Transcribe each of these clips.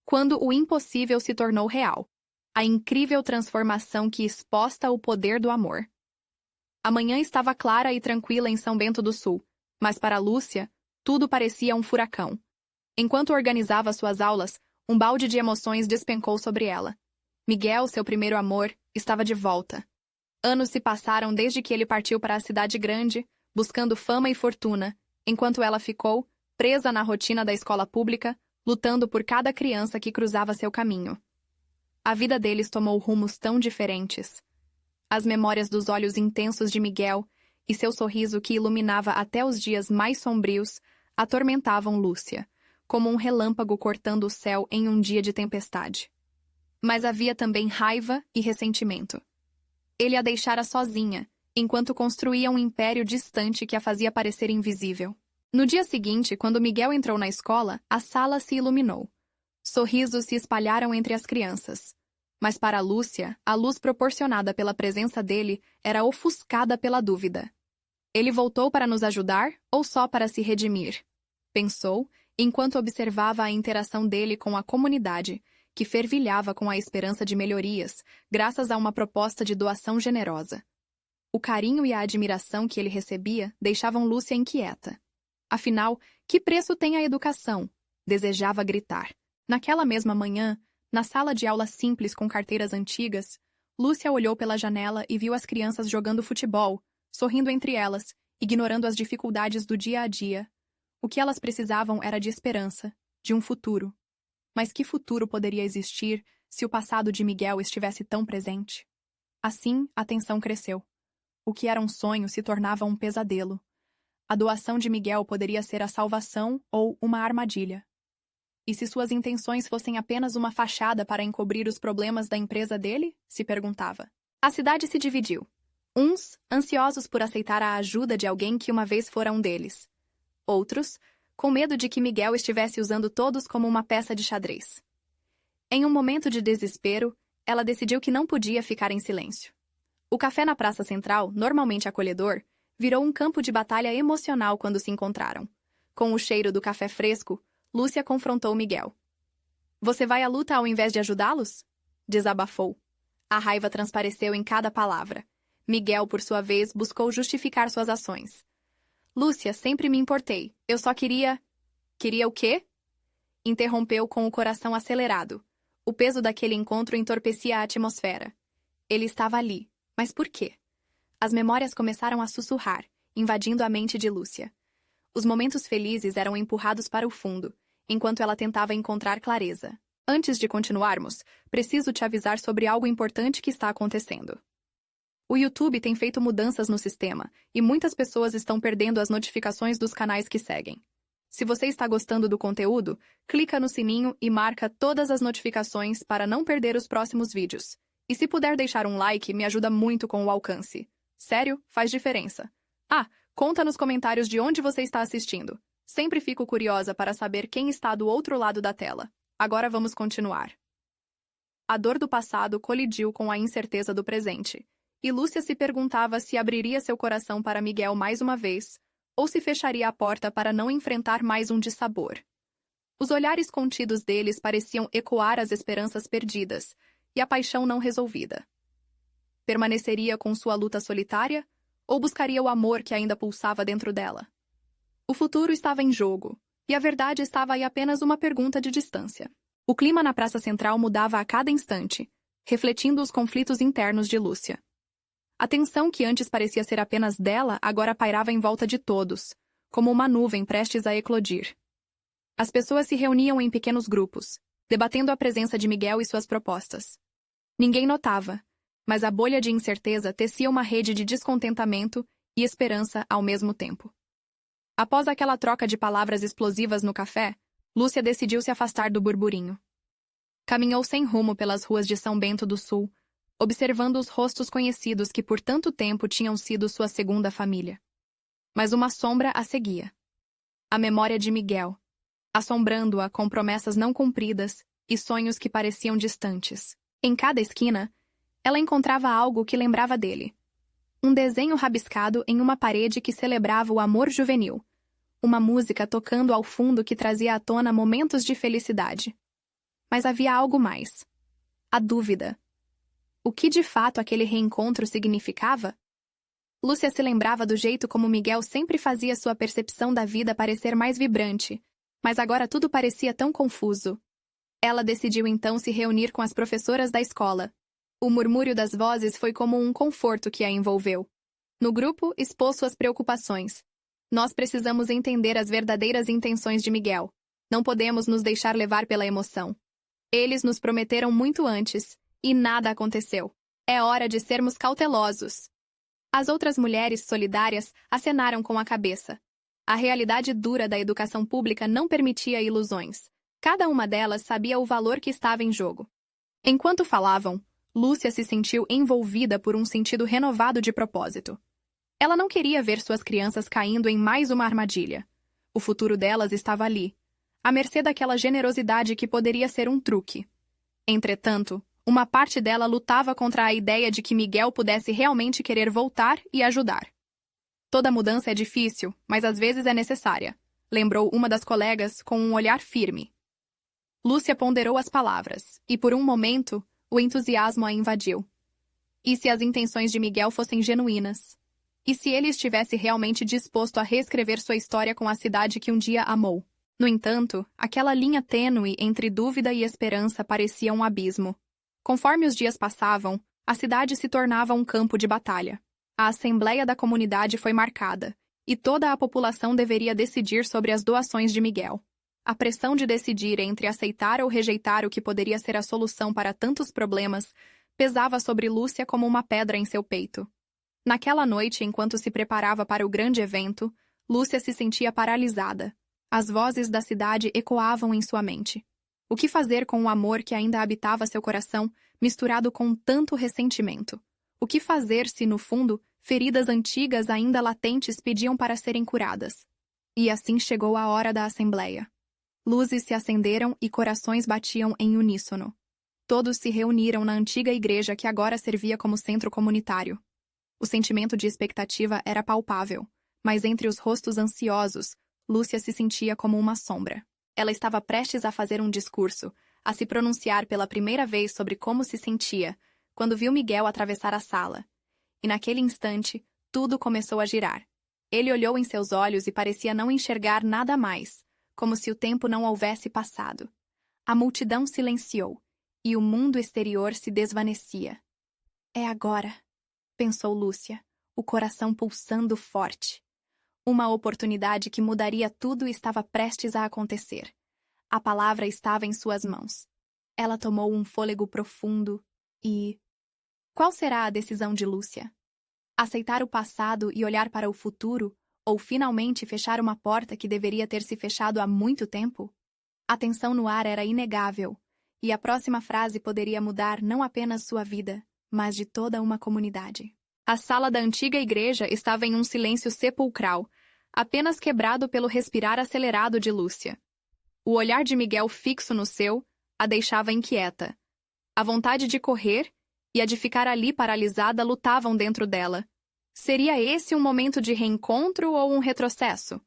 quando o impossível se tornou real. A incrível transformação que exposta o poder do amor. A manhã estava clara e tranquila em São Bento do Sul, mas para Lúcia, tudo parecia um furacão. Enquanto organizava suas aulas, um balde de emoções despencou sobre ela. Miguel, seu primeiro amor, estava de volta. Anos se passaram desde que ele partiu para a cidade grande, buscando fama e fortuna, enquanto ela ficou, presa na rotina da escola pública, lutando por cada criança que cruzava seu caminho. A vida deles tomou rumos tão diferentes. As memórias dos olhos intensos de Miguel e seu sorriso que iluminava até os dias mais sombrios atormentavam Lúcia, como um relâmpago cortando o céu em um dia de tempestade. Mas havia também raiva e ressentimento. Ele a deixara sozinha, enquanto construía um império distante que a fazia parecer invisível. No dia seguinte, quando Miguel entrou na escola, a sala se iluminou. Sorrisos se espalharam entre as crianças. Mas para Lúcia, a luz proporcionada pela presença dele era ofuscada pela dúvida. Ele voltou para nos ajudar ou só para se redimir? Pensou, enquanto observava a interação dele com a comunidade, que fervilhava com a esperança de melhorias, graças a uma proposta de doação generosa. O carinho e a admiração que ele recebia deixavam Lúcia inquieta. Afinal, que preço tem a educação? Desejava gritar. Naquela mesma manhã, na sala de aula simples com carteiras antigas, Lúcia olhou pela janela e viu as crianças jogando futebol, sorrindo entre elas, ignorando as dificuldades do dia a dia. O que elas precisavam era de esperança, de um futuro. Mas que futuro poderia existir se o passado de Miguel estivesse tão presente? Assim, a tensão cresceu. O que era um sonho se tornava um pesadelo. A doação de Miguel poderia ser a salvação ou uma armadilha. E se suas intenções fossem apenas uma fachada para encobrir os problemas da empresa dele? Se perguntava. A cidade se dividiu. Uns, ansiosos por aceitar a ajuda de alguém que uma vez fora um deles. Outros, com medo de que Miguel estivesse usando todos como uma peça de xadrez. Em um momento de desespero, ela decidiu que não podia ficar em silêncio. O café na Praça Central, normalmente acolhedor, virou um campo de batalha emocional quando se encontraram. Com o cheiro do café fresco, Lúcia confrontou Miguel. "Você vai à luta ao invés de ajudá-los?" Desabafou. A raiva transpareceu em cada palavra. Miguel, por sua vez, buscou justificar suas ações. "Lúcia, sempre me importei. Eu só queria..." "Queria o quê?" Interrompeu com o coração acelerado. O peso daquele encontro entorpecia a atmosfera. Ele estava ali. Mas por quê? As memórias começaram a sussurrar, invadindo a mente de Lúcia. Os momentos felizes eram empurrados para o fundo, enquanto ela tentava encontrar clareza. "Antes de continuarmos, preciso te avisar sobre algo importante que está acontecendo. O YouTube tem feito mudanças no sistema, e muitas pessoas estão perdendo as notificações dos canais que seguem. Se você está gostando do conteúdo, clica no sininho e marca todas as notificações para não perder os próximos vídeos. E se puder deixar um like, me ajuda muito com o alcance. Sério, faz diferença. Conta nos comentários de onde você está assistindo. Sempre fico curiosa para saber quem está do outro lado da tela. Agora vamos continuar." A dor do passado colidiu com a incerteza do presente, e Lúcia se perguntava se abriria seu coração para Miguel mais uma vez, ou se fecharia a porta para não enfrentar mais um dissabor. Os olhares contidos deles pareciam ecoar as esperanças perdidas e a paixão não resolvida. Permaneceria com sua luta solitária, ou buscaria o amor que ainda pulsava dentro dela? O futuro estava em jogo, e a verdade estava aí apenas uma pergunta de distância. O clima na Praça Central mudava a cada instante, refletindo os conflitos internos de Lúcia. A tensão que antes parecia ser apenas dela agora pairava em volta de todos, como uma nuvem prestes a eclodir. As pessoas se reuniam em pequenos grupos, debatendo a presença de Miguel e suas propostas. Ninguém notava, mas a bolha de incerteza tecia uma rede de descontentamento e esperança ao mesmo tempo. Após aquela troca de palavras explosivas no café, Lúcia decidiu se afastar do burburinho. Caminhou sem rumo pelas ruas de São Bento do Sul, observando os rostos conhecidos que por tanto tempo tinham sido sua segunda família. Mas uma sombra a seguia. A memória de Miguel, assombrando-a com promessas não cumpridas e sonhos que pareciam distantes. Em cada esquina, ela encontrava algo que lembrava dele. Um desenho rabiscado em uma parede que celebrava o amor juvenil. Uma música tocando ao fundo que trazia à tona momentos de felicidade. Mas havia algo mais. A dúvida. O que de fato aquele reencontro significava? Lúcia se lembrava do jeito como Miguel sempre fazia sua percepção da vida parecer mais vibrante, mas agora tudo parecia tão confuso. Ela decidiu então se reunir com as professoras da escola. O murmúrio das vozes foi como um conforto que a envolveu. No grupo, expôs suas preocupações. Nós precisamos entender as verdadeiras intenções de Miguel. Não podemos nos deixar levar pela emoção. Eles nos prometeram muito antes, e nada aconteceu. É hora de sermos cautelosos. As outras mulheres solidárias acenaram com a cabeça. A realidade dura da educação pública não permitia ilusões. Cada uma delas sabia o valor que estava em jogo. Enquanto falavam, Lúcia se sentiu envolvida por um sentido renovado de propósito. Ela não queria ver suas crianças caindo em mais uma armadilha. O futuro delas estava ali, à mercê daquela generosidade que poderia ser um truque. Entretanto, uma parte dela lutava contra a ideia de que Miguel pudesse realmente querer voltar e ajudar. Toda mudança é difícil, mas às vezes é necessária, lembrou uma das colegas com um olhar firme. Lúcia ponderou as palavras, e por um momento, o entusiasmo a invadiu. E se as intenções de Miguel fossem genuínas? E se ele estivesse realmente disposto a reescrever sua história com a cidade que um dia amou? No entanto, aquela linha tênue entre dúvida e esperança parecia um abismo. Conforme os dias passavam, a cidade se tornava um campo de batalha. A assembleia da comunidade foi marcada, e toda a população deveria decidir sobre as doações de Miguel. A pressão de decidir entre aceitar ou rejeitar o que poderia ser a solução para tantos problemas pesava sobre Lúcia como uma pedra em seu peito. Naquela noite, enquanto se preparava para o grande evento, Lúcia se sentia paralisada. As vozes da cidade ecoavam em sua mente. O que fazer com o amor que ainda habitava seu coração, misturado com tanto ressentimento? O que fazer se, no fundo, feridas antigas ainda latentes pediam para serem curadas? E assim chegou a hora da assembleia. Luzes se acenderam e corações batiam em uníssono. Todos se reuniram na antiga igreja que agora servia como centro comunitário. O sentimento de expectativa era palpável, mas entre os rostos ansiosos, Lúcia se sentia como uma sombra. Ela estava prestes a fazer um discurso, a se pronunciar pela primeira vez sobre como se sentia, quando viu Miguel atravessar a sala. E naquele instante, tudo começou a girar. Ele olhou em seus olhos e parecia não enxergar nada mais, como se o tempo não houvesse passado. A multidão silenciou, e o mundo exterior se desvanecia. É agora, pensou Lúcia, o coração pulsando forte. Uma oportunidade que mudaria tudo estava prestes a acontecer. A palavra estava em suas mãos. Ela tomou um fôlego profundo e... Qual será a decisão de Lúcia? Aceitar o passado e olhar para o futuro, ou finalmente fechar uma porta que deveria ter se fechado há muito tempo? A tensão no ar era inegável, e a próxima frase poderia mudar não apenas sua vida, mas de toda uma comunidade. A sala da antiga igreja estava em um silêncio sepulcral, apenas quebrado pelo respirar acelerado de Lúcia. O olhar de Miguel fixo no seu a deixava inquieta. A vontade de correr e a de ficar ali paralisada lutavam dentro dela. Seria esse um momento de reencontro ou um retrocesso?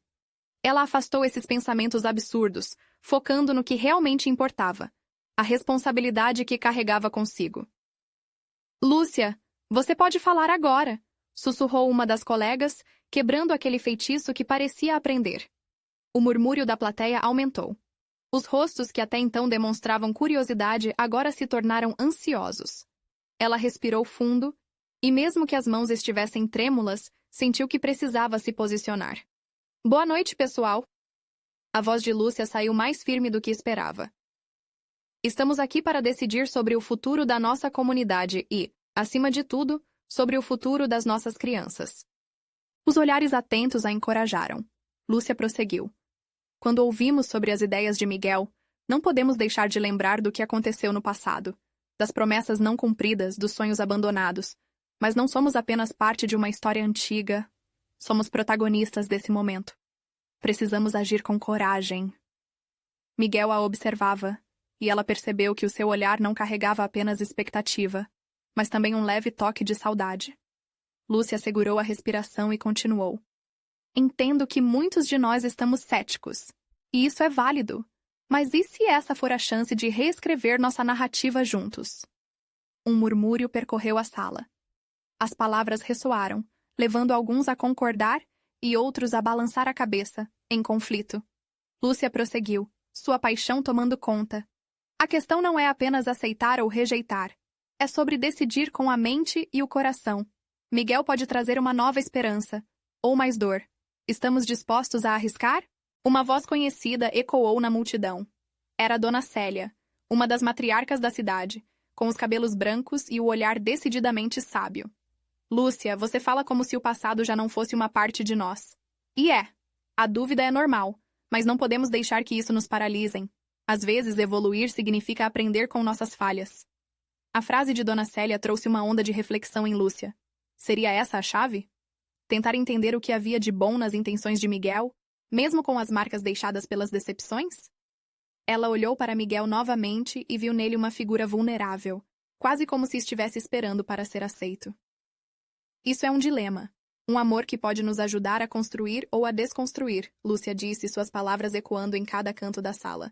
Ela afastou esses pensamentos absurdos, focando no que realmente importava, a responsabilidade que carregava consigo. Lúcia, você pode falar agora, sussurrou uma das colegas, quebrando aquele feitiço que parecia aprender. O murmúrio da plateia aumentou. Os rostos que até então demonstravam curiosidade agora se tornaram ansiosos. Ela respirou fundo e, mesmo que as mãos estivessem trêmulas, sentiu que precisava se posicionar. Boa noite, pessoal. A voz de Lúcia saiu mais firme do que esperava. Estamos aqui para decidir sobre o futuro da nossa comunidade e, acima de tudo, sobre o futuro das nossas crianças. Os olhares atentos a encorajaram. Lúcia prosseguiu. Quando ouvimos sobre as ideias de Miguel, não podemos deixar de lembrar do que aconteceu no passado, das promessas não cumpridas, dos sonhos abandonados. Mas não somos apenas parte de uma história antiga. Somos protagonistas desse momento. Precisamos agir com coragem. Miguel a observava, e ela percebeu que o seu olhar não carregava apenas expectativa, mas também um leve toque de saudade. Lúcia segurou a respiração e continuou. Entendo que muitos de nós estamos céticos, e isso é válido, Mas e se essa for a chance de reescrever nossa narrativa juntos? Um murmúrio percorreu a sala. As palavras ressoaram, levando alguns a concordar e outros a balançar a cabeça, em conflito. Lúcia prosseguiu, sua paixão tomando conta. A questão não é apenas aceitar ou rejeitar. É sobre decidir com a mente e o coração. Miguel pode trazer uma nova esperança, ou mais dor. Estamos dispostos a arriscar? Uma voz conhecida ecoou na multidão. Era Dona Célia, uma das matriarcas da cidade, com os cabelos brancos e o olhar decididamente sábio. Lúcia, você fala como se o passado já não fosse uma parte de nós. E é. A dúvida é normal, mas não podemos deixar que isso nos paralisem. Às vezes, evoluir significa aprender com nossas falhas. A frase de Dona Célia trouxe uma onda de reflexão em Lúcia. Seria essa a chave? Tentar entender o que havia de bom nas intenções de Miguel, mesmo com as marcas deixadas pelas decepções? Ela olhou para Miguel novamente e viu nele uma figura vulnerável, quase como se estivesse esperando para ser aceito. Isso é um dilema. Um amor que pode nos ajudar a construir ou a desconstruir, Lúcia disse, suas palavras ecoando em cada canto da sala.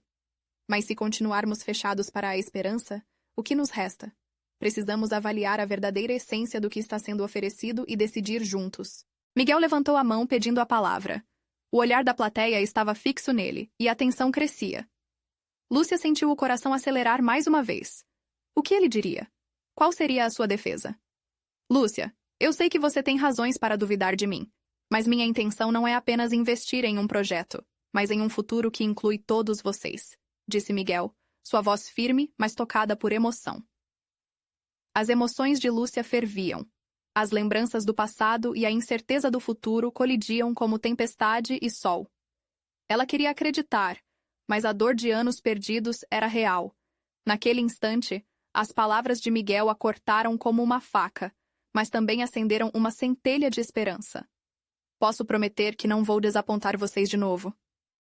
Mas se continuarmos fechados para a esperança, o que nos resta? Precisamos avaliar a verdadeira essência do que está sendo oferecido e decidir juntos. Miguel levantou a mão pedindo a palavra. O olhar da plateia estava fixo nele, e a tensão crescia. Lúcia sentiu o coração acelerar mais uma vez. O que ele diria? Qual seria a sua defesa? Lúcia, eu sei que você tem razões para duvidar de mim, mas minha intenção não é apenas investir em um projeto, mas em um futuro que inclui todos vocês, disse Miguel, sua voz firme, mas tocada por emoção. As emoções de Lúcia ferviam. As lembranças do passado e a incerteza do futuro colidiam como tempestade e sol. Ela queria acreditar, mas a dor de anos perdidos era real. Naquele instante, as palavras de Miguel a cortaram como uma faca, mas também acenderam uma centelha de esperança. Posso prometer que não vou desapontar vocês de novo,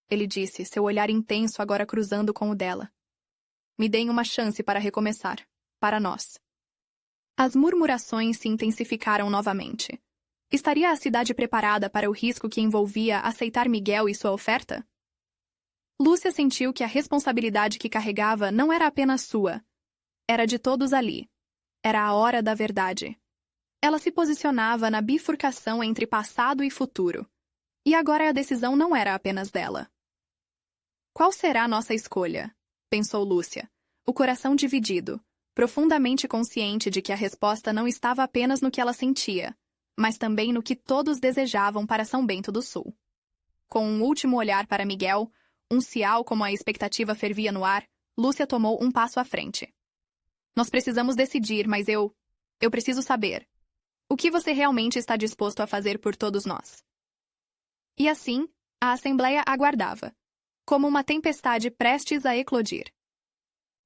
ele disse, seu olhar intenso agora cruzando com o dela. Me deem uma chance para recomeçar, para nós. As murmurações se intensificaram novamente. Estaria a cidade preparada para o risco que envolvia aceitar Miguel e sua oferta? Lúcia sentiu que a responsabilidade que carregava não era apenas sua. Era de todos ali. Era a hora da verdade. Ela se posicionava na bifurcação entre passado e futuro. E agora a decisão não era apenas dela. Qual será a nossa escolha? Pensou Lúcia, o coração dividido, profundamente consciente de que a resposta não estava apenas no que ela sentia, mas também no que todos desejavam para São Bento do Sul. Com um último olhar para Miguel, uncial como a expectativa fervia no ar, Lúcia tomou um passo à frente. Nós precisamos decidir, mas eu preciso saber. O que você realmente está disposto a fazer por todos nós? E assim, a Assembleia aguardava, como uma tempestade prestes a eclodir.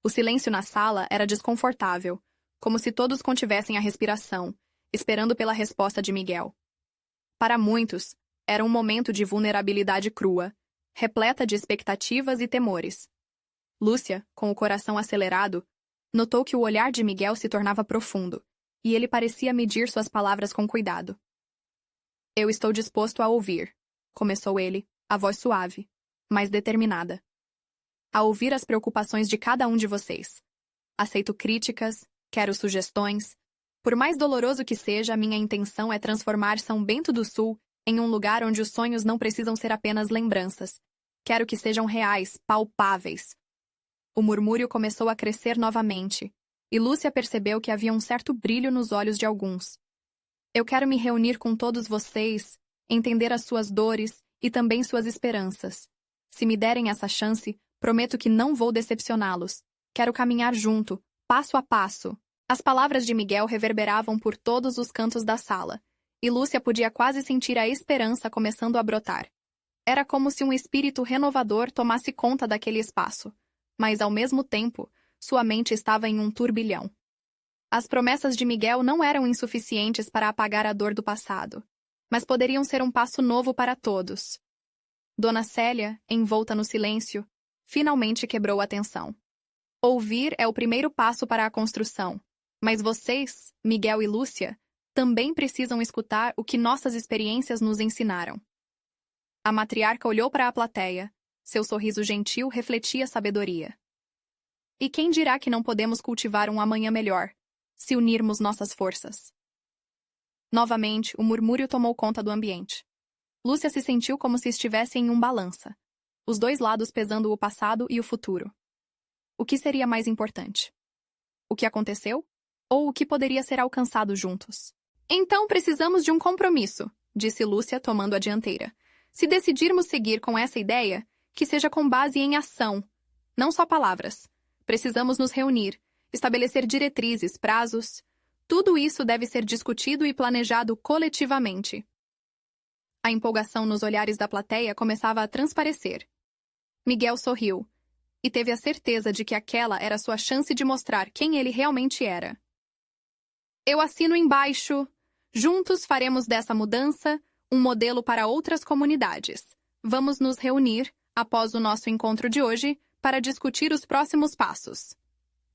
O silêncio na sala era desconfortável, como se todos contivessem a respiração, esperando pela resposta de Miguel. Para muitos, era um momento de vulnerabilidade crua, repleta de expectativas e temores. Lúcia, com o coração acelerado, notou que o olhar de Miguel se tornava profundo, e ele parecia medir suas palavras com cuidado. Eu estou disposto a ouvir, começou ele, a voz suave, mas determinada. A ouvir as preocupações de cada um de vocês. Aceito críticas, quero sugestões. Por mais doloroso que seja, minha intenção é transformar São Bento do Sul em um lugar onde os sonhos não precisam ser apenas lembranças. Quero que sejam reais, palpáveis. O murmúrio começou a crescer novamente, e Lúcia percebeu que havia um certo brilho nos olhos de alguns. Eu quero me reunir com todos vocês, entender as suas dores e também suas esperanças. Se me derem essa chance, prometo que não vou decepcioná-los. Quero caminhar junto, passo a passo. As palavras de Miguel reverberavam por todos os cantos da sala, e Lúcia podia quase sentir a esperança começando a brotar. Era como se um espírito renovador tomasse conta daquele espaço, mas, ao mesmo tempo, sua mente estava em um turbilhão. As promessas de Miguel não eram insuficientes para apagar a dor do passado, mas poderiam ser um passo novo para todos. Dona Célia, envolta no silêncio, finalmente quebrou a tensão. Ouvir é o primeiro passo para a construção, mas vocês, Miguel e Lúcia, também precisam escutar o que nossas experiências nos ensinaram. A matriarca olhou para a plateia, Seu sorriso gentil refletia sabedoria. E quem dirá que não podemos cultivar um amanhã melhor, se unirmos nossas forças? Novamente, o murmúrio tomou conta do ambiente. Lúcia se sentiu como se estivesse em um balança, os dois lados pesando o passado e o futuro. O que seria mais importante? O que aconteceu? Ou o que poderia ser alcançado juntos? Então precisamos de um compromisso, disse Lúcia, tomando a dianteira. Se decidirmos seguir com essa ideia, que seja com base em ação, não só palavras. Precisamos nos reunir, estabelecer diretrizes, prazos. Tudo isso deve ser discutido e planejado coletivamente. A empolgação nos olhares da plateia começava a transparecer. Miguel sorriu, e teve a certeza de que aquela era sua chance de mostrar quem ele realmente era. Eu assino embaixo. Juntos faremos dessa mudança um modelo para outras comunidades. Vamos nos reunir, após o nosso encontro de hoje, para discutir os próximos passos.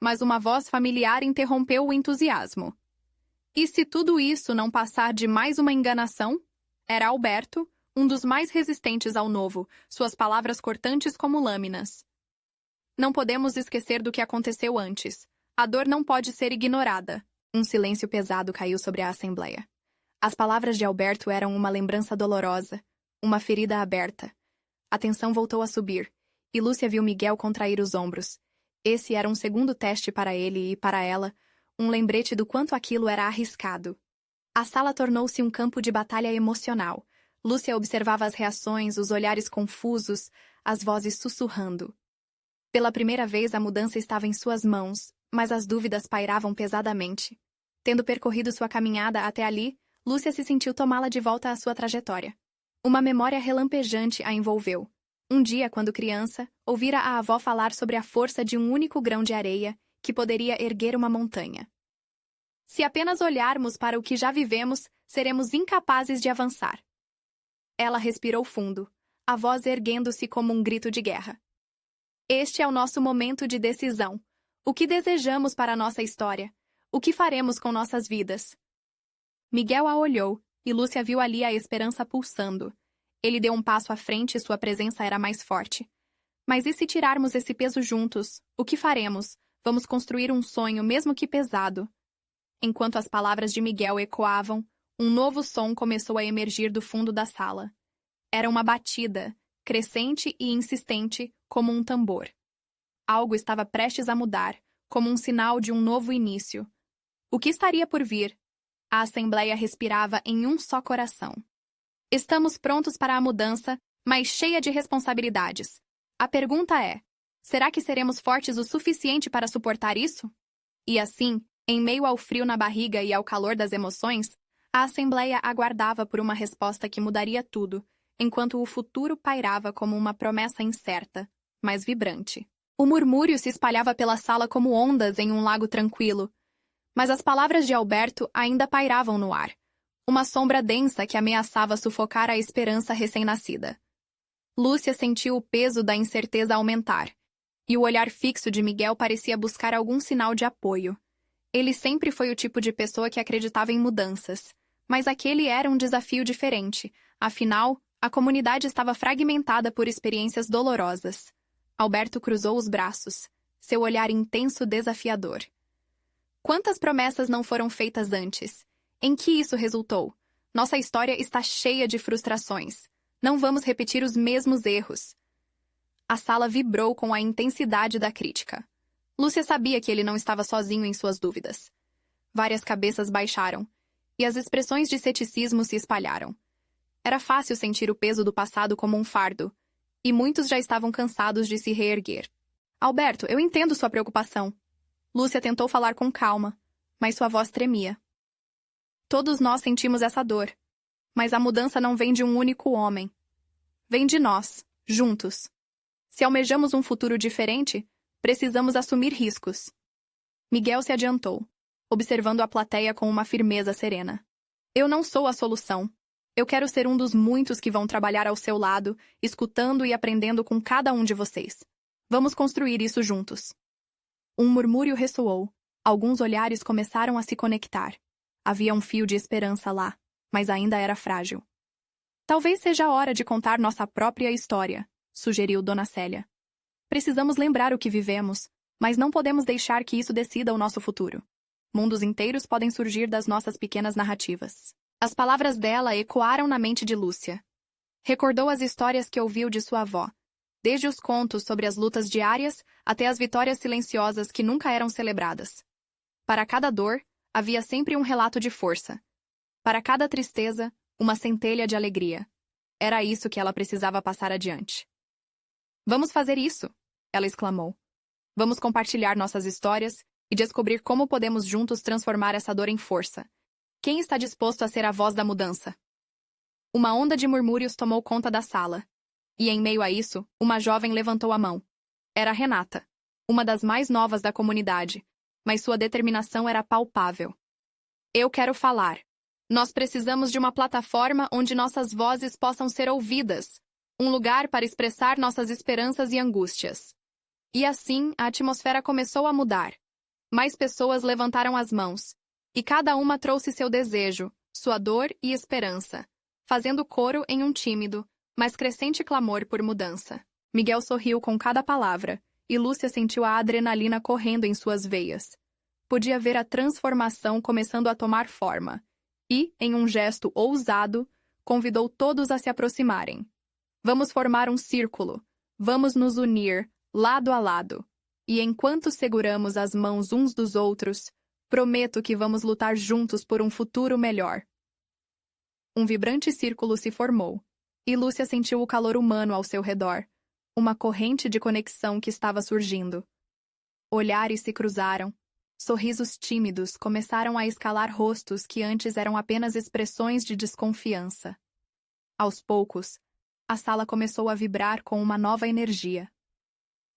Mas uma voz familiar interrompeu o entusiasmo. E se tudo isso não passar de mais uma enganação? Era Alberto, um dos mais resistentes ao novo, suas palavras cortantes como lâminas. Não podemos esquecer do que aconteceu antes. A dor não pode ser ignorada. Um silêncio pesado caiu sobre a assembleia. As palavras de Alberto eram uma lembrança dolorosa, uma ferida aberta. A tensão voltou a subir, e Lúcia viu Miguel contrair os ombros. Esse era um segundo teste para ele e para ela, um lembrete do quanto aquilo era arriscado. A sala tornou-se um campo de batalha emocional. Lúcia observava as reações, os olhares confusos, as vozes sussurrando. Pela primeira vez a mudança estava em suas mãos, mas as dúvidas pairavam pesadamente. Tendo percorrido sua caminhada até ali, Lúcia se sentiu tomá-la de volta à sua trajetória. Uma memória relampejante a envolveu. Um dia, quando criança, ouvira a avó falar sobre a força de um único grão de areia que poderia erguer uma montanha. Se apenas olharmos para o que já vivemos, seremos incapazes de avançar. Ela respirou fundo, a voz erguendo-se como um grito de guerra. Este é o nosso momento de decisão. O que desejamos para a nossa história? O que faremos com nossas vidas? Miguel a olhou, e Lúcia viu ali a esperança pulsando. Ele deu um passo à frente e sua presença era mais forte. Mas e se tirarmos esse peso juntos? O que faremos? Vamos construir um sonho, mesmo que pesado. Enquanto as palavras de Miguel ecoavam, um novo som começou a emergir do fundo da sala. Era uma batida, crescente e insistente, como um tambor. Algo estava prestes a mudar, como um sinal de um novo início. O que estaria por vir? A assembleia respirava em um só coração. Estamos prontos para a mudança, mas cheia de responsabilidades. A pergunta é: será que seremos fortes o suficiente para suportar isso? E assim, em meio ao frio na barriga e ao calor das emoções, a assembleia aguardava por uma resposta que mudaria tudo, enquanto o futuro pairava como uma promessa incerta, mas vibrante. O murmúrio se espalhava pela sala como ondas em um lago tranquilo, mas as palavras de Alberto ainda pairavam no ar, uma sombra densa que ameaçava sufocar a esperança recém-nascida. Lúcia sentiu o peso da incerteza aumentar, e o olhar fixo de Miguel parecia buscar algum sinal de apoio. Ele sempre foi o tipo de pessoa que acreditava em mudanças, mas aquele era um desafio diferente. Afinal, a comunidade estava fragmentada por experiências dolorosas. Alberto cruzou os braços, seu olhar intenso desafiador. Quantas promessas não foram feitas antes? Em que isso resultou? Nossa história está cheia de frustrações. Não vamos repetir os mesmos erros. A sala vibrou com a intensidade da crítica. Lúcia sabia que ele não estava sozinho em suas dúvidas. Várias cabeças baixaram, e as expressões de ceticismo se espalharam. Era fácil sentir o peso do passado como um fardo, e muitos já estavam cansados de se reerguer. Alberto, eu entendo sua preocupação. Lúcia tentou falar com calma, mas sua voz tremia. Todos nós sentimos essa dor, mas a mudança não vem de um único homem. Vem de nós, juntos. Se almejamos um futuro diferente, precisamos assumir riscos. Miguel se adiantou, observando a plateia com uma firmeza serena. Eu não sou a solução. Eu quero ser um dos muitos que vão trabalhar ao seu lado, escutando e aprendendo com cada um de vocês. Vamos construir isso juntos. Um murmúrio ressoou. Alguns olhares começaram a se conectar. Havia um fio de esperança lá, mas ainda era frágil. Talvez seja a hora de contar nossa própria história, sugeriu Dona Célia. Precisamos lembrar o que vivemos, mas não podemos deixar que isso decida o nosso futuro. Mundos inteiros podem surgir das nossas pequenas narrativas. As palavras dela ecoaram na mente de Lúcia. Recordou as histórias que ouviu de sua avó, desde os contos sobre as lutas diárias até as vitórias silenciosas que nunca eram celebradas. Para cada dor, havia sempre um relato de força. Para cada tristeza, uma centelha de alegria. Era isso que ela precisava passar adiante. Vamos fazer isso, ela exclamou. Vamos compartilhar nossas histórias e descobrir como podemos juntos transformar essa dor em força. Quem está disposto a ser a voz da mudança? Uma onda de murmúrios tomou conta da sala. E em meio a isso, uma jovem levantou a mão. Era Renata, uma das mais novas da comunidade, mas sua determinação era palpável. Eu quero falar. Nós precisamos de uma plataforma onde nossas vozes possam ser ouvidas, um lugar para expressar nossas esperanças e angústias. E assim, a atmosfera começou a mudar. Mais pessoas levantaram as mãos, e cada uma trouxe seu desejo, sua dor e esperança, fazendo coro em um tímido, mas crescente clamor por mudança. Miguel sorriu com cada palavra, e Lúcia sentiu a adrenalina correndo em suas veias. Podia ver a transformação começando a tomar forma, e, em um gesto ousado, convidou todos a se aproximarem. Vamos formar um círculo. Vamos nos unir, lado a lado. E enquanto seguramos as mãos uns dos outros, prometo que vamos lutar juntos por um futuro melhor. Um vibrante círculo se formou, e Lúcia sentiu o calor humano ao seu redor, uma corrente de conexão que estava surgindo. Olhares se cruzaram, sorrisos tímidos começaram a escalar rostos que antes eram apenas expressões de desconfiança. Aos poucos, a sala começou a vibrar com uma nova energia.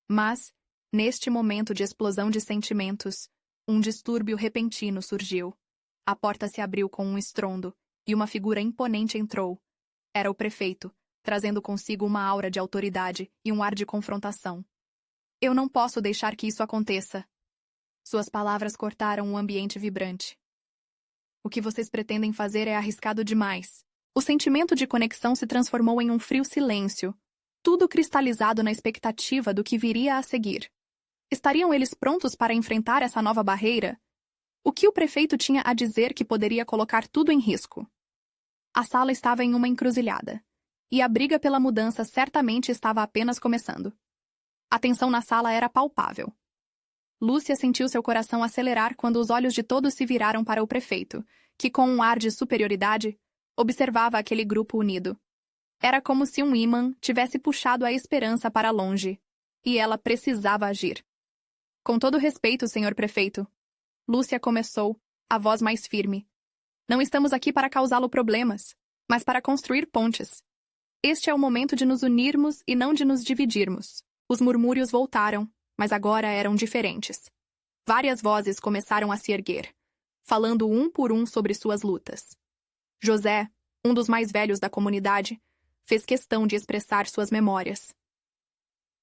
Mas, neste momento de explosão de sentimentos, um distúrbio repentino surgiu. A porta se abriu com um estrondo, e uma figura imponente entrou. Era o prefeito, trazendo consigo uma aura de autoridade e um ar de confrontação. Eu não posso deixar que isso aconteça. Suas palavras cortaram um ambiente vibrante. O que vocês pretendem fazer é arriscado demais. O sentimento de conexão se transformou em um frio silêncio, tudo cristalizado na expectativa do que viria a seguir. Estariam eles prontos para enfrentar essa nova barreira? O que o prefeito tinha a dizer que poderia colocar tudo em risco? A sala estava em uma encruzilhada, e a briga pela mudança certamente estava apenas começando. A tensão na sala era palpável. Lúcia sentiu seu coração acelerar quando os olhos de todos se viraram para o prefeito, que, com um ar de superioridade, observava aquele grupo unido. Era como se um ímã tivesse puxado a esperança para longe, e ela precisava agir. Com todo respeito, senhor prefeito, Lúcia começou, a voz mais firme. Não estamos aqui para causá-lo problemas, mas para construir pontes. Este é o momento de nos unirmos e não de nos dividirmos. Os murmúrios voltaram, mas agora eram diferentes. Várias vozes começaram a se erguer, falando um por um sobre suas lutas. José, um dos mais velhos da comunidade, fez questão de expressar suas memórias.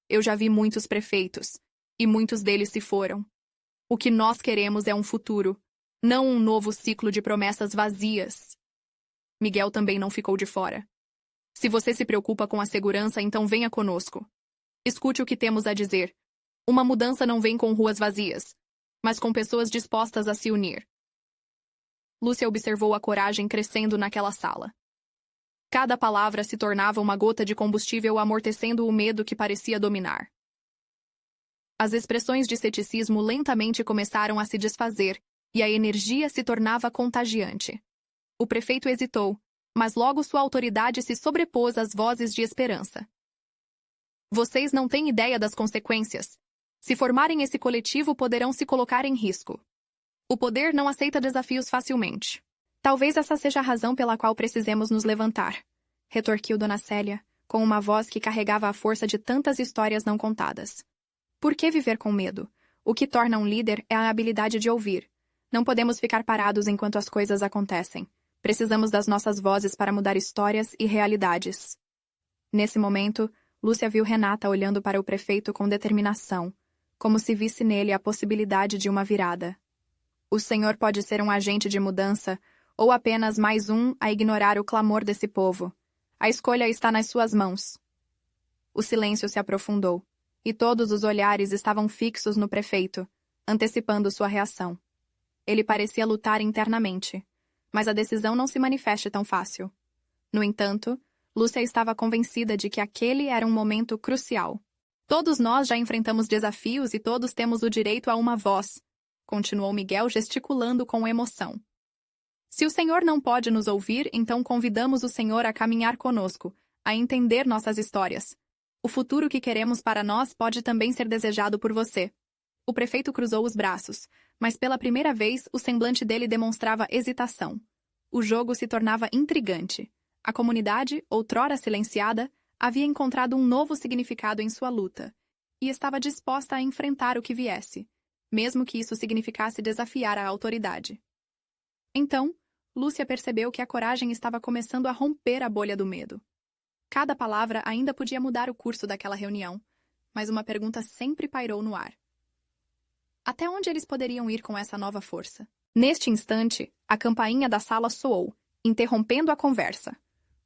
Eu já vi muitos prefeitos, e muitos deles se foram. O que nós queremos é um futuro, não um novo ciclo de promessas vazias. Miguel também não ficou de fora. Se você se preocupa com a segurança, então venha conosco. Escute o que temos a dizer. Uma mudança não vem com ruas vazias, mas com pessoas dispostas a se unir. Lúcia observou a coragem crescendo naquela sala. Cada palavra se tornava uma gota de combustível amortecendo o medo que parecia dominar. As expressões de ceticismo lentamente começaram a se desfazer, e a energia se tornava contagiante. O prefeito hesitou, mas logo sua autoridade se sobrepôs às vozes de esperança. Vocês não têm ideia das consequências. Se formarem esse coletivo, poderão se colocar em risco. O poder não aceita desafios facilmente. Talvez essa seja a razão pela qual precisemos nos levantar, retorquiu Dona Célia, com uma voz que carregava a força de tantas histórias não contadas. Por que viver com medo? O que torna um líder é a habilidade de ouvir. Não podemos ficar parados enquanto as coisas acontecem. Precisamos das nossas vozes para mudar histórias e realidades. Nesse momento, Lúcia viu Renata olhando para o prefeito com determinação, como se visse nele a possibilidade de uma virada. O senhor pode ser um agente de mudança, ou apenas mais um a ignorar o clamor desse povo. A escolha está nas suas mãos. O silêncio se aprofundou, e todos os olhares estavam fixos no prefeito, antecipando sua reação. Ele parecia lutar internamente, mas a decisão não se manifeste tão fácil. No entanto, Lúcia estava convencida de que aquele era um momento crucial. Todos nós já enfrentamos desafios e todos temos o direito a uma voz, continuou Miguel gesticulando com emoção. Se o Senhor não pode nos ouvir, então convidamos o Senhor a caminhar conosco, a entender nossas histórias. O futuro que queremos para nós pode também ser desejado por você. O prefeito cruzou os braços, mas pela primeira vez o semblante dele demonstrava hesitação. O jogo se tornava intrigante. A comunidade, outrora silenciada, havia encontrado um novo significado em sua luta, e estava disposta a enfrentar o que viesse, mesmo que isso significasse desafiar a autoridade. Então, Lúcia percebeu que a coragem estava começando a romper a bolha do medo. Cada palavra ainda podia mudar o curso daquela reunião, mas uma pergunta sempre pairou no ar. Até onde eles poderiam ir com essa nova força? Neste instante, a campainha da sala soou, interrompendo a conversa.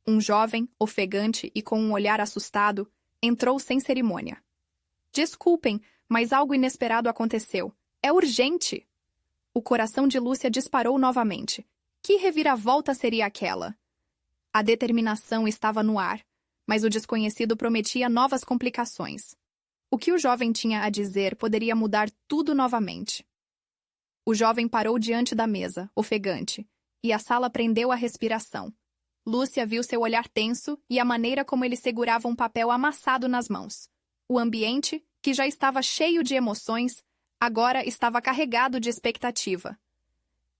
Um jovem, ofegante e com um olhar assustado, entrou sem cerimônia. Desculpem, mas algo inesperado aconteceu. É urgente! O coração de Lúcia disparou novamente. Que reviravolta seria aquela? A determinação estava no ar, mas o desconhecido prometia novas complicações. O que o jovem tinha a dizer poderia mudar tudo novamente. O jovem parou diante da mesa, ofegante, e a sala prendeu a respiração. Lúcia viu seu olhar tenso e a maneira como ele segurava um papel amassado nas mãos. O ambiente, que já estava cheio de emoções, agora estava carregado de expectativa.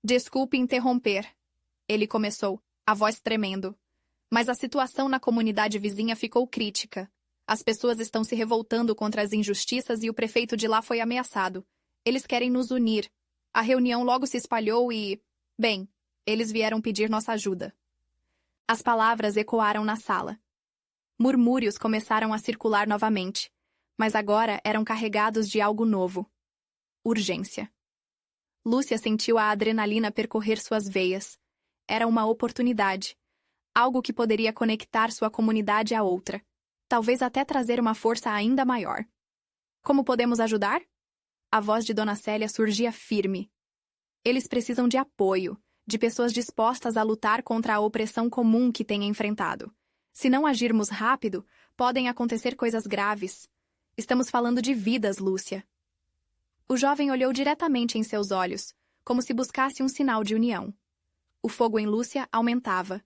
Desculpe interromper, ele começou, a voz tremendo. Mas a situação na comunidade vizinha ficou crítica. As pessoas estão se revoltando contra as injustiças e o prefeito de lá foi ameaçado. Eles querem nos unir. A reunião logo se espalhou e... Bem, eles vieram pedir nossa ajuda. As palavras ecoaram na sala. Murmúrios começaram a circular novamente, mas agora eram carregados de algo novo. Urgência. Lúcia sentiu a adrenalina percorrer suas veias. Era uma oportunidade. Algo que poderia conectar sua comunidade a outra. Talvez até trazer uma força ainda maior. Como podemos ajudar? A voz de Dona Célia surgia firme. Eles precisam de apoio, de pessoas dispostas a lutar contra a opressão comum que têm enfrentado. Se não agirmos rápido, podem acontecer coisas graves. Estamos falando de vidas, Lúcia. O jovem olhou diretamente em seus olhos, como se buscasse um sinal de união. O fogo em Lúcia aumentava.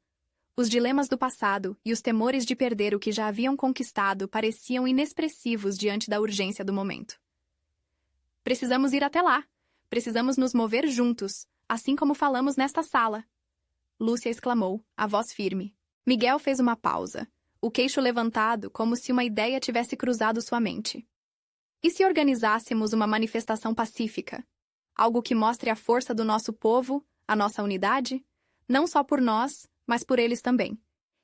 Os dilemas do passado e os temores de perder o que já haviam conquistado pareciam inexpressivos diante da urgência do momento. Precisamos ir até lá. Precisamos nos mover juntos, assim como falamos nesta sala. Lúcia exclamou, a voz firme. Miguel fez uma pausa, o queixo levantado como se uma ideia tivesse cruzado sua mente. E se organizássemos uma manifestação pacífica? Algo que mostre a força do nosso povo, a nossa unidade? Não só por nós, mas por eles também.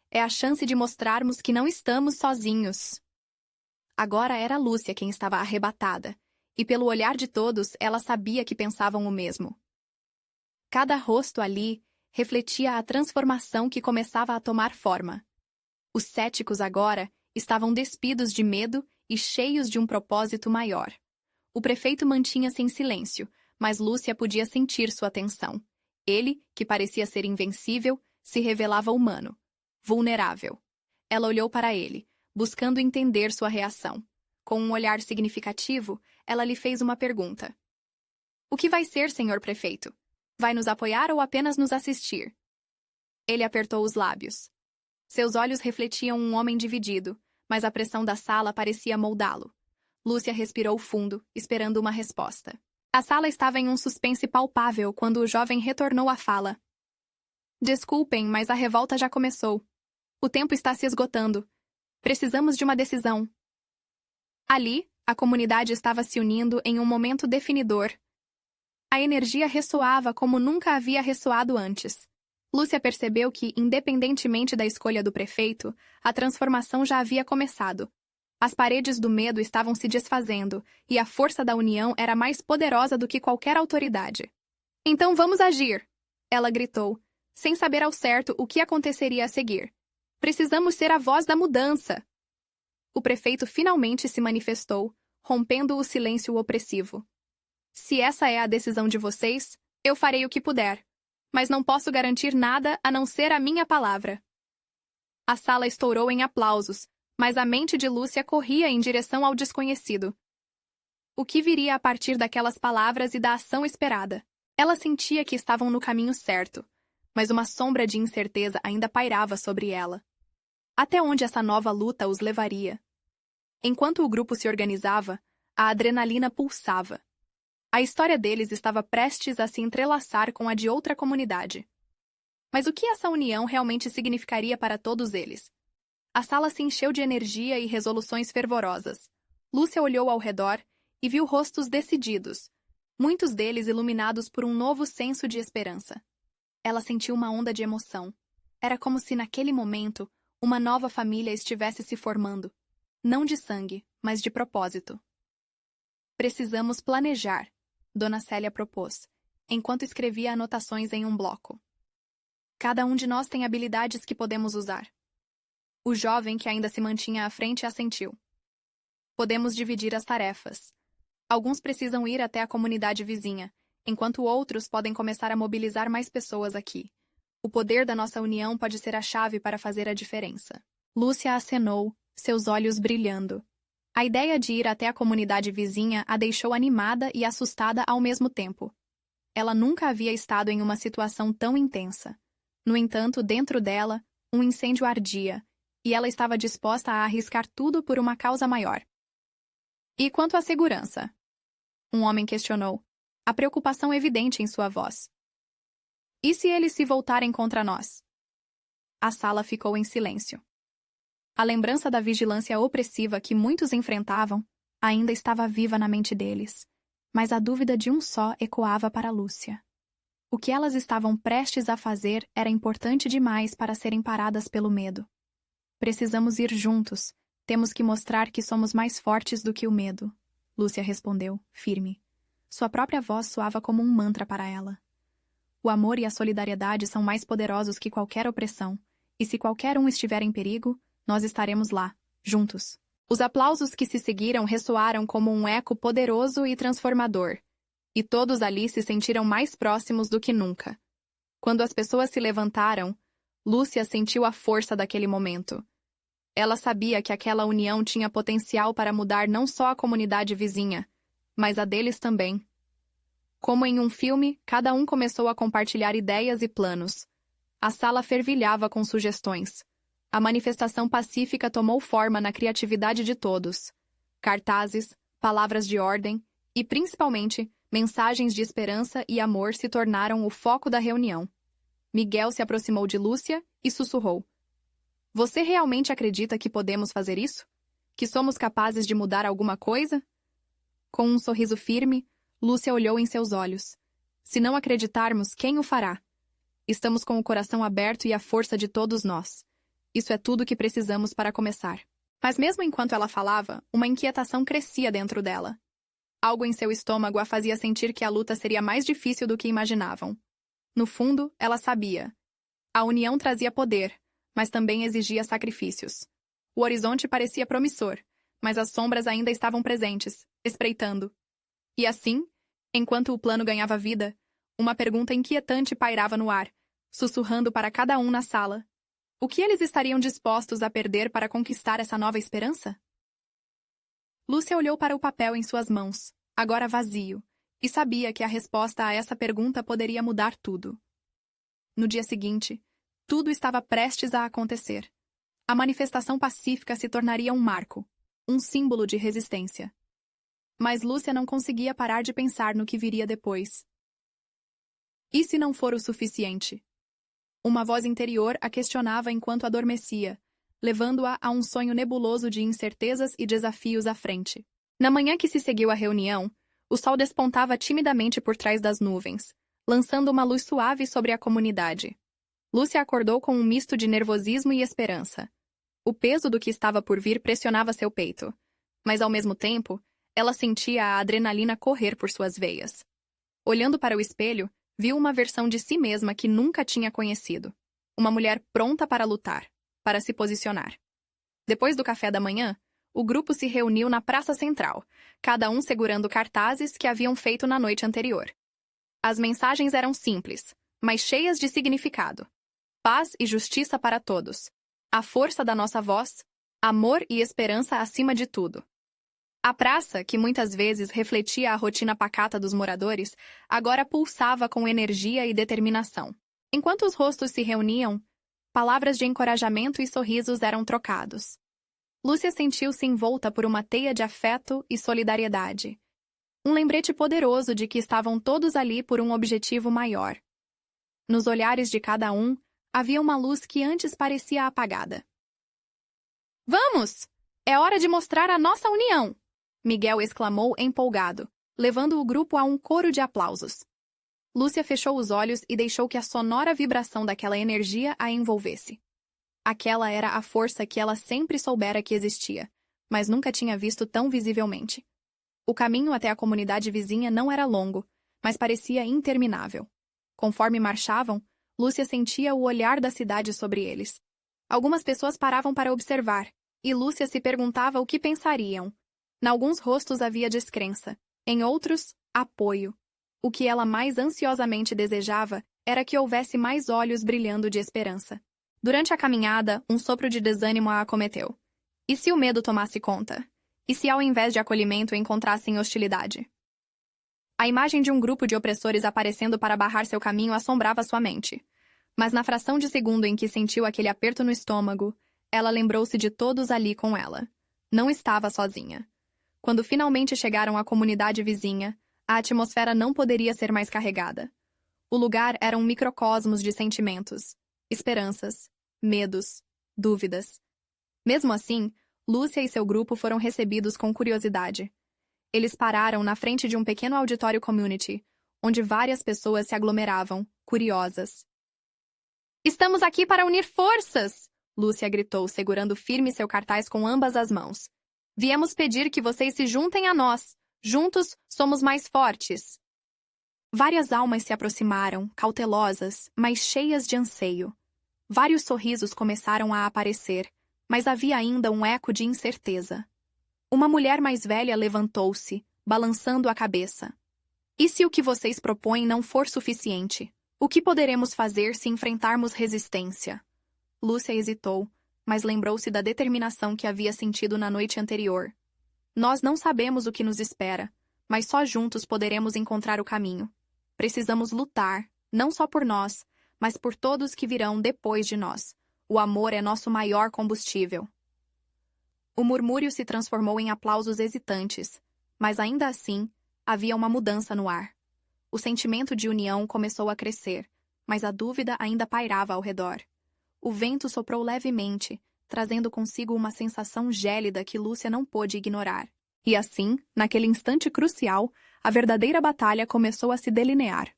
É a chance de mostrarmos que não estamos sozinhos. Agora era Lúcia quem estava arrebatada, e pelo olhar de todos ela sabia que pensavam o mesmo. Cada rosto ali refletia a transformação que começava a tomar forma. Os céticos agora estavam despidos de medo e cheios de um propósito maior. O prefeito mantinha-se em silêncio, mas Lúcia podia sentir sua tensão. Ele, que parecia ser invencível, se revelava humano, vulnerável. Ela olhou para ele, buscando entender sua reação. Com um olhar significativo, ela lhe fez uma pergunta. O que vai ser, senhor prefeito? Vai nos apoiar ou apenas nos assistir? Ele apertou os lábios. Seus olhos refletiam um homem dividido, mas a pressão da sala parecia moldá-lo. Lúcia respirou fundo, esperando uma resposta. A sala estava em um suspense palpável quando o jovem retornou à fala. Desculpem, mas a revolta já começou. O tempo está se esgotando. Precisamos de uma decisão. Ali, a comunidade estava se unindo em um momento definidor. A energia ressoava como nunca havia ressoado antes. Lúcia percebeu que, independentemente da escolha do prefeito, a transformação já havia começado. As paredes do medo estavam se desfazendo, e a força da união era mais poderosa do que qualquer autoridade. Então vamos agir! Ela gritou, sem saber ao certo o que aconteceria a seguir. Precisamos ser a voz da mudança! O prefeito finalmente se manifestou, rompendo o silêncio opressivo. Se essa é a decisão de vocês, eu farei o que puder, mas não posso garantir nada a não ser a minha palavra. A sala estourou em aplausos, mas a mente de Lúcia corria em direção ao desconhecido. O que viria a partir daquelas palavras e da ação esperada? Ela sentia que estavam no caminho certo, mas uma sombra de incerteza ainda pairava sobre ela. Até onde essa nova luta os levaria? Enquanto o grupo se organizava, a adrenalina pulsava. A história deles estava prestes a se entrelaçar com a de outra comunidade. Mas o que essa união realmente significaria para todos eles? A sala se encheu de energia e resoluções fervorosas. Lúcia olhou ao redor e viu rostos decididos, muitos deles iluminados por um novo senso de esperança. Ela sentiu uma onda de emoção. Era como se, naquele momento, uma nova família estivesse se formando. Não de sangue, mas de propósito. Precisamos planejar, Dona Célia propôs, enquanto escrevia anotações em um bloco. Cada um de nós tem habilidades que podemos usar. O jovem, que ainda se mantinha à frente, assentiu. Podemos dividir as tarefas. Alguns precisam ir até a comunidade vizinha, enquanto outros podem começar a mobilizar mais pessoas aqui. O poder da nossa união pode ser a chave para fazer a diferença. Lúcia acenou, seus olhos brilhando. A ideia de ir até a comunidade vizinha a deixou animada e assustada ao mesmo tempo. Ela nunca havia estado em uma situação tão intensa. No entanto, dentro dela, um incêndio ardia, e ela estava disposta a arriscar tudo por uma causa maior. E quanto à segurança? Um homem questionou, a preocupação evidente em sua voz. E se eles se voltarem contra nós? A sala ficou em silêncio. A lembrança da vigilância opressiva que muitos enfrentavam ainda estava viva na mente deles, mas a dúvida de um só ecoava para Lúcia. O que elas estavam prestes a fazer era importante demais para serem paradas pelo medo. Precisamos ir juntos. Temos que mostrar que somos mais fortes do que o medo, Lúcia respondeu, firme. Sua própria voz soava como um mantra para ela. O amor e a solidariedade são mais poderosos que qualquer opressão, e se qualquer um estiver em perigo, nós estaremos lá, juntos. Os aplausos que se seguiram ressoaram como um eco poderoso e transformador, e todos ali se sentiram mais próximos do que nunca. Quando as pessoas se levantaram, Lúcia sentiu a força daquele momento. Ela sabia que aquela união tinha potencial para mudar não só a comunidade vizinha, mas a deles também. Como em um filme, cada um começou a compartilhar ideias e planos. A sala fervilhava com sugestões. A manifestação pacífica tomou forma na criatividade de todos. Cartazes, palavras de ordem e, principalmente, mensagens de esperança e amor se tornaram o foco da reunião. Miguel se aproximou de Lúcia e sussurrou. Você realmente acredita que podemos fazer isso? Que somos capazes de mudar alguma coisa? Com um sorriso firme, Lúcia olhou em seus olhos. Se não acreditarmos, quem o fará? Estamos com o coração aberto e a força de todos nós. Isso é tudo que precisamos para começar. Mas mesmo enquanto ela falava, uma inquietação crescia dentro dela. Algo em seu estômago a fazia sentir que a luta seria mais difícil do que imaginavam. No fundo, ela sabia. A união trazia poder, mas também exigia sacrifícios. O horizonte parecia promissor, mas as sombras ainda estavam presentes, espreitando. E assim, enquanto o plano ganhava vida, uma pergunta inquietante pairava no ar, sussurrando para cada um na sala. O que eles estariam dispostos a perder para conquistar essa nova esperança? Lúcia olhou para o papel em suas mãos, agora vazio, e sabia que a resposta a essa pergunta poderia mudar tudo. No dia seguinte, tudo estava prestes a acontecer. A manifestação pacífica se tornaria um marco, um símbolo de resistência. Mas Lúcia não conseguia parar de pensar no que viria depois. E se não for o suficiente? Uma voz interior a questionava enquanto adormecia, levando-a a um sonho nebuloso de incertezas e desafios à frente. Na manhã que se seguiu à reunião, o sol despontava timidamente por trás das nuvens, lançando uma luz suave sobre a comunidade. Lúcia acordou com um misto de nervosismo e esperança. O peso do que estava por vir pressionava seu peito, mas ao mesmo tempo, ela sentia a adrenalina correr por suas veias. Olhando para o espelho, viu uma versão de si mesma que nunca tinha conhecido. Uma mulher pronta para lutar, para se posicionar. Depois do café da manhã, o grupo se reuniu na praça central, cada um segurando cartazes que haviam feito na noite anterior. As mensagens eram simples, mas cheias de significado. Paz e justiça para todos. A força da nossa voz, amor e esperança acima de tudo. A praça, que muitas vezes refletia a rotina pacata dos moradores, agora pulsava com energia e determinação. Enquanto os rostos se reuniam, palavras de encorajamento e sorrisos eram trocados. Lúcia sentiu-se envolta por uma teia de afeto e solidariedade. Um lembrete poderoso de que estavam todos ali por um objetivo maior. Nos olhares de cada um, havia uma luz que antes parecia apagada. Vamos! É hora de mostrar a nossa união! Miguel exclamou empolgado, levando o grupo a um coro de aplausos. Lúcia fechou os olhos e deixou que a sonora vibração daquela energia a envolvesse. Aquela era a força que ela sempre soubera que existia, mas nunca tinha visto tão visivelmente. O caminho até a comunidade vizinha não era longo, mas parecia interminável. Conforme marchavam, Lúcia sentia o olhar da cidade sobre eles. Algumas pessoas paravam para observar, e Lúcia se perguntava o que pensariam. Em alguns rostos havia descrença, em outros, apoio. O que ela mais ansiosamente desejava era que houvesse mais olhos brilhando de esperança. Durante a caminhada, um sopro de desânimo a acometeu. E se o medo tomasse conta? E se ao invés de acolhimento encontrassem hostilidade? A imagem de um grupo de opressores aparecendo para barrar seu caminho assombrava sua mente. Mas na fração de segundo em que sentiu aquele aperto no estômago, ela lembrou-se de todos ali com ela. Não estava sozinha. Quando finalmente chegaram à comunidade vizinha, a atmosfera não poderia ser mais carregada. O lugar era um microcosmos de sentimentos, esperanças, medos, dúvidas. Mesmo assim, Lúcia e seu grupo foram recebidos com curiosidade. Eles pararam na frente de um pequeno auditório community, onde várias pessoas se aglomeravam, curiosas. Estamos aqui para unir forças! Lúcia gritou, segurando firme seu cartaz com ambas as mãos. Viemos pedir que vocês se juntem a nós. Juntos, somos mais fortes. Várias almas se aproximaram, cautelosas, mas cheias de anseio. Vários sorrisos começaram a aparecer, mas havia ainda um eco de incerteza. Uma mulher mais velha levantou-se, balançando a cabeça. E se o que vocês propõem não for suficiente? O que poderemos fazer se enfrentarmos resistência? Lúcia hesitou, mas lembrou-se da determinação que havia sentido na noite anterior. Nós não sabemos o que nos espera, mas só juntos poderemos encontrar o caminho. Precisamos lutar, não só por nós, mas por todos que virão depois de nós. O amor é nosso maior combustível. O murmúrio se transformou em aplausos hesitantes, mas ainda assim, havia uma mudança no ar. O sentimento de união começou a crescer, mas a dúvida ainda pairava ao redor. O vento soprou levemente, trazendo consigo uma sensação gélida que Lúcia não pôde ignorar. E assim, naquele instante crucial, a verdadeira batalha começou a se delinear.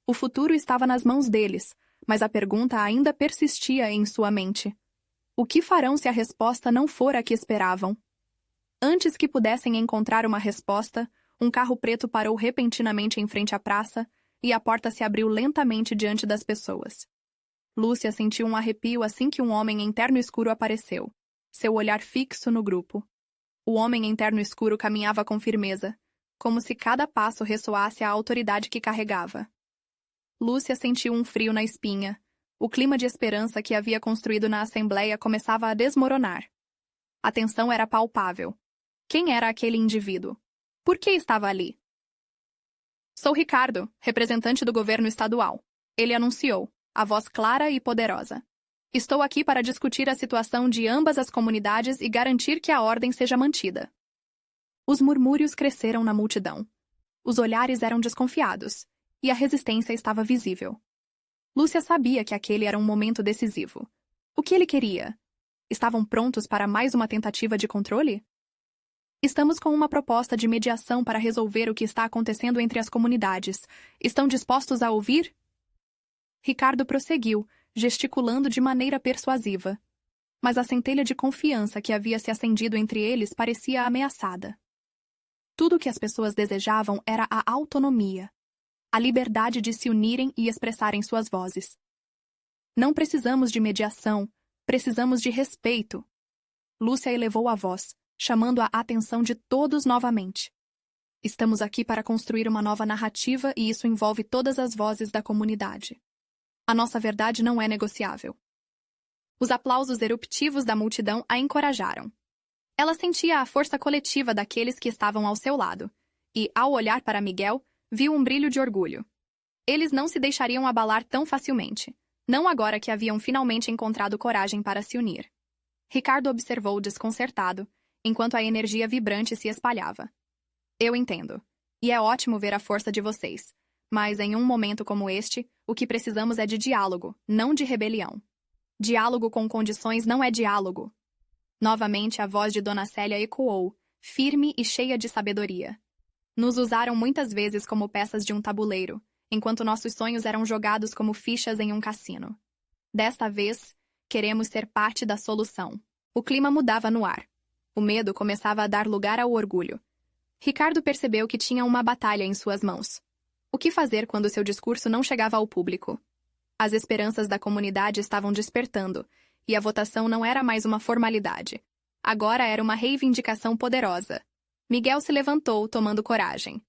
O futuro estava nas mãos deles, mas a pergunta ainda persistia em sua mente. O que farão se a resposta não for a que esperavam? Antes que pudessem encontrar uma resposta, um carro preto parou repentinamente em frente à praça e a porta se abriu lentamente diante das pessoas. Lúcia sentiu um arrepio assim que um homem em terno escuro apareceu, seu olhar fixo no grupo. O homem em terno escuro caminhava com firmeza, como se cada passo ressoasse a autoridade que carregava. Lúcia sentiu um frio na espinha. O clima de esperança que havia construído na assembleia começava a desmoronar. A tensão era palpável. Quem era aquele indivíduo? Por que estava ali? Sou Ricardo, representante do governo estadual. Ele anunciou, a voz clara e poderosa. Estou aqui para discutir a situação de ambas as comunidades e garantir que a ordem seja mantida. Os murmúrios cresceram na multidão. Os olhares eram desconfiados, e a resistência estava visível. Lúcia sabia que aquele era um momento decisivo. O que ele queria? Estavam prontos para mais uma tentativa de controle? Estamos com uma proposta de mediação para resolver o que está acontecendo entre as comunidades. Estão dispostos a ouvir? Ricardo prosseguiu, gesticulando de maneira persuasiva. Mas a centelha de confiança que havia se acendido entre eles parecia ameaçada. Tudo o que as pessoas desejavam era a autonomia, a liberdade de se unirem e expressarem suas vozes. Não precisamos de mediação, precisamos de respeito. Lúcia elevou a voz, chamando a atenção de todos novamente. Estamos aqui para construir uma nova narrativa e isso envolve todas as vozes da comunidade. A nossa verdade não é negociável. Os aplausos eruptivos da multidão a encorajaram. Ela sentia a força coletiva daqueles que estavam ao seu lado, e, ao olhar para Miguel, viu um brilho de orgulho. Eles não se deixariam abalar tão facilmente, não agora que haviam finalmente encontrado coragem para se unir. Ricardo observou desconcertado, enquanto a energia vibrante se espalhava. Eu entendo, e é ótimo ver a força de vocês, mas em um momento como este, o que precisamos é de diálogo, não de rebelião. Diálogo com condições não é diálogo. Novamente a voz de Dona Célia ecoou, firme e cheia de sabedoria. Nos usaram muitas vezes como peças de um tabuleiro, enquanto nossos sonhos eram jogados como fichas em um cassino. Desta vez, queremos ser parte da solução. O clima mudava no ar. O medo começava a dar lugar ao orgulho. Ricardo percebeu que tinha uma batalha em suas mãos. O que fazer quando seu discurso não chegava ao público? As esperanças da comunidade estavam despertando, e a votação não era mais uma formalidade. Agora era uma reivindicação poderosa. Miguel se levantou, tomando coragem.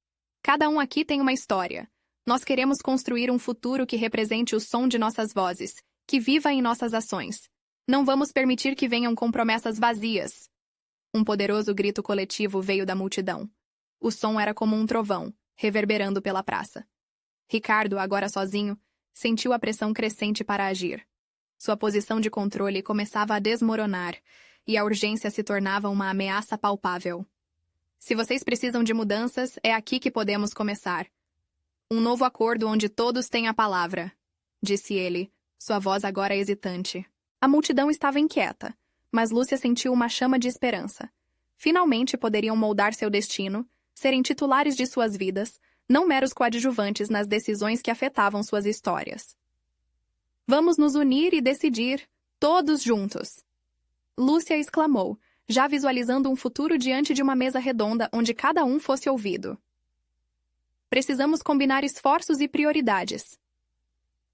Cada um aqui tem uma história. Nós queremos construir um futuro que represente o som de nossas vozes, que viva em nossas ações. Não vamos permitir que venham com promessas vazias. Um poderoso grito coletivo veio da multidão. O som era como um trovão, reverberando pela praça. Ricardo, agora sozinho, sentiu a pressão crescente para agir. Sua posição de controle começava a desmoronar, e a urgência se tornava uma ameaça palpável. Se vocês precisam de mudanças, é aqui que podemos começar. Um novo acordo onde todos têm a palavra, disse ele, sua voz agora hesitante. A multidão estava inquieta, mas Lúcia sentiu uma chama de esperança. Finalmente poderiam moldar seu destino, serem titulares de suas vidas, não meros coadjuvantes nas decisões que afetavam suas histórias. Vamos nos unir e decidir, todos juntos! Lúcia exclamou, já visualizando um futuro diante de uma mesa redonda onde cada um fosse ouvido. Precisamos combinar esforços e prioridades.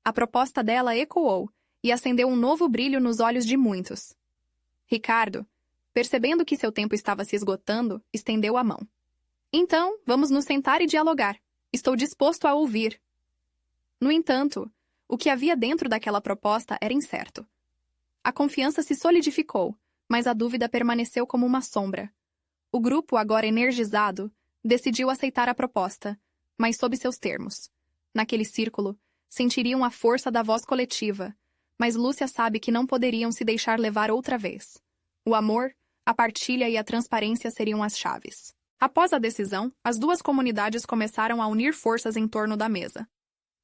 A proposta dela ecoou e acendeu um novo brilho nos olhos de muitos. Ricardo, percebendo que seu tempo estava se esgotando, estendeu a mão. Então, vamos nos sentar e dialogar. Estou disposto a ouvir. No entanto, o que havia dentro daquela proposta era incerto. A confiança se solidificou, mas a dúvida permaneceu como uma sombra. O grupo, agora energizado, decidiu aceitar a proposta, mas sob seus termos. Naquele círculo, sentiriam a força da voz coletiva, mas Lúcia sabe que não poderiam se deixar levar outra vez. O amor, a partilha e a transparência seriam as chaves. Após a decisão, as duas comunidades começaram a unir forças em torno da mesa.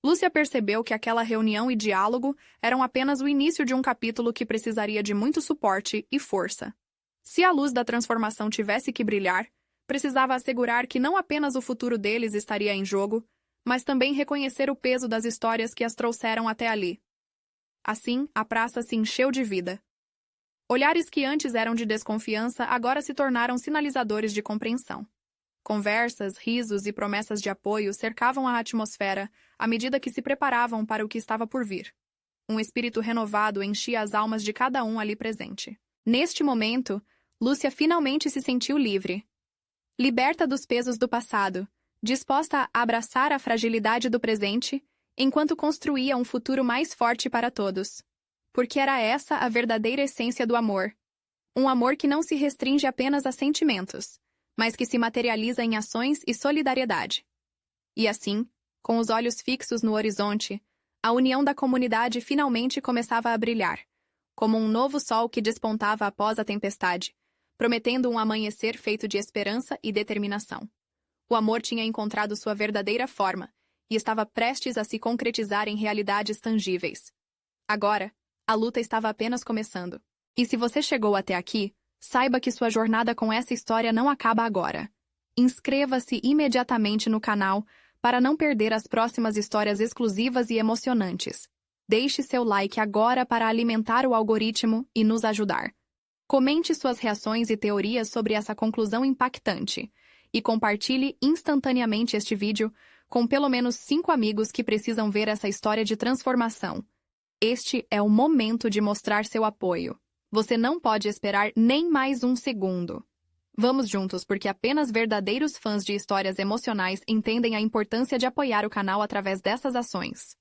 Lúcia percebeu que aquela reunião e diálogo eram apenas o início de um capítulo que precisaria de muito suporte e força. Se a luz da transformação tivesse que brilhar, precisava assegurar que não apenas o futuro deles estaria em jogo, mas também reconhecer o peso das histórias que as trouxeram até ali. Assim, a praça se encheu de vida. Olhares que antes eram de desconfiança agora se tornaram sinalizadores de compreensão. Conversas, risos e promessas de apoio cercavam a atmosfera à medida que se preparavam para o que estava por vir. Um espírito renovado enchia as almas de cada um ali presente. Neste momento, Lúcia finalmente se sentiu livre. Liberta dos pesos do passado, disposta a abraçar a fragilidade do presente, enquanto construía um futuro mais forte para todos. Porque era essa a verdadeira essência do amor. Um amor que não se restringe apenas a sentimentos, mas que se materializa em ações e solidariedade. E assim, com os olhos fixos no horizonte, a união da comunidade finalmente começava a brilhar, como um novo sol que despontava após a tempestade, prometendo um amanhecer feito de esperança e determinação. O amor tinha encontrado sua verdadeira forma e estava prestes a se concretizar em realidades tangíveis. Agora, a luta estava apenas começando. E se você chegou até aqui, saiba que sua jornada com essa história não acaba agora. Inscreva-se imediatamente no canal para não perder as próximas histórias exclusivas e emocionantes. Deixe seu like agora para alimentar o algoritmo e nos ajudar. Comente suas reações e teorias sobre essa conclusão impactante e compartilhe instantaneamente este vídeo com pelo menos 5 amigos que precisam ver essa história de transformação. Este é o momento de mostrar seu apoio. Você não pode esperar nem mais um segundo. Vamos juntos porque apenas verdadeiros fãs de histórias emocionais entendem a importância de apoiar o canal através dessas ações.